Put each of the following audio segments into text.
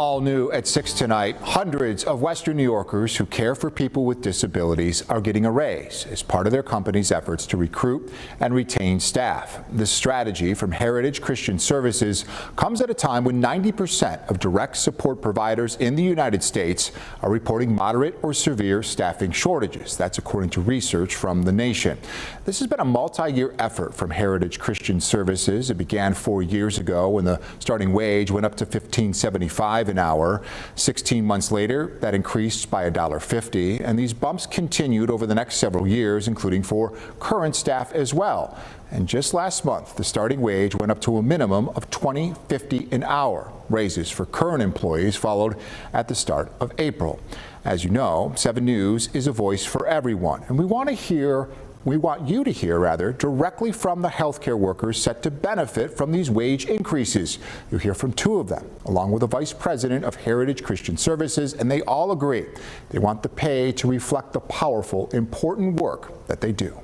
All new at 6 tonight, hundreds of Western New Yorkers who care for people with disabilities are getting a raise as part of their company's efforts to recruit and retain staff. This strategy from Heritage Christian Services comes at a time when 90% of direct support providers in the United States are reporting moderate or severe staffing shortages. That's according to research from The Nation. This has been a multi-year effort from Heritage Christian Services. It began 4 years ago when the starting wage went up to $15.75 an hour. 16 months later, that increased by $1.50, and these bumps continued over the next several years, including for current staff as well. And just last month, the starting wage went up to a minimum of $20.50 an hour. Raises for current employees followed at the start of April. As you know, 7 News is a voice for everyone, and we want you to hear directly from the healthcare workers set to benefit from these wage increases. You'll hear from 2 of them, along with the vice president of Heritage Christian Services, and they all agree they want the pay to reflect the powerful, important work that they do.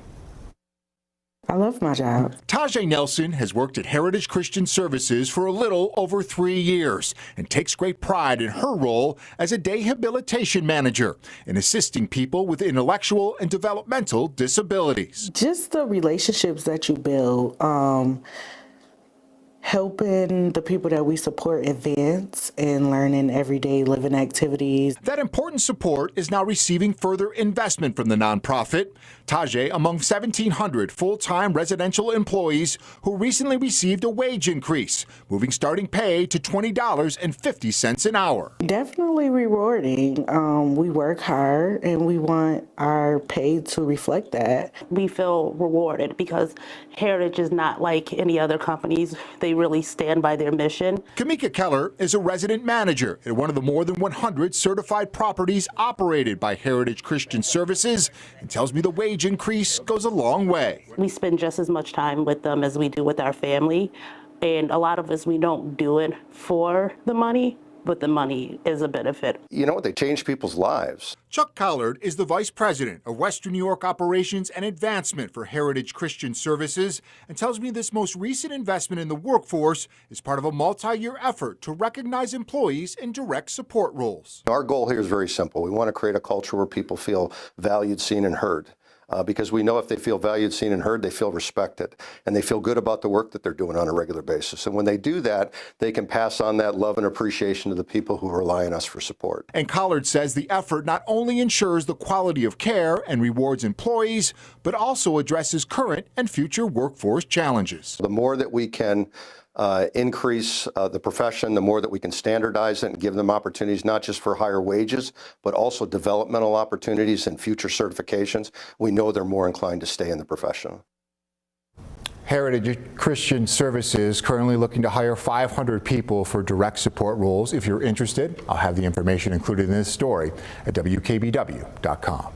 I love my job. Tajay Nelson has worked at Heritage Christian Services for a little over 3 years and takes great pride in her role as a dehabilitation manager in assisting people with intellectual and developmental disabilities. Just the relationships that you build, helping the people that we support advance and learning everyday living activities. That important support is now receiving further investment from the nonprofit. Tajay among 1,700 full-time residential employees who recently received a wage increase, moving starting pay to $20.50 an hour. Definitely rewarding. We work hard and we want our pay to reflect that. We feel rewarded because Heritage is not like any other companies. They really stand by their mission. Kamika Keller is a resident manager at one of the more than 100 certified properties operated by Heritage Christian Services and tells me the wage increase goes a long way. We spend just as much time with them as we do with our family, and a lot of us, we don't do it for the money, but the money is a benefit. You know what? They change people's lives. Chuck Collard is the vice president of Western New York Operations and Advancement for Heritage Christian Services and tells me this most recent investment in the workforce is part of a multi-year effort to recognize employees in direct support roles. Our goal here is very simple. We want to create a culture where people feel valued, seen, and heard. Because we know if they feel valued, seen, and heard, they feel respected, and they feel good about the work that they're doing on a regular basis. And when they do that, they can pass on that love and appreciation to the people who rely on us for support. And Collard says the effort not only ensures the quality of care and rewards employees, but also addresses current and future workforce challenges. The more that we can increase the profession, the more that we can standardize it and give them opportunities not just for higher wages, but also developmental opportunities and future certifications, we know they're more inclined to stay in the profession. Heritage Christian Services currently looking to hire 500 people for direct support roles. If you're interested, I'll have the information included in this story at WKBW.com.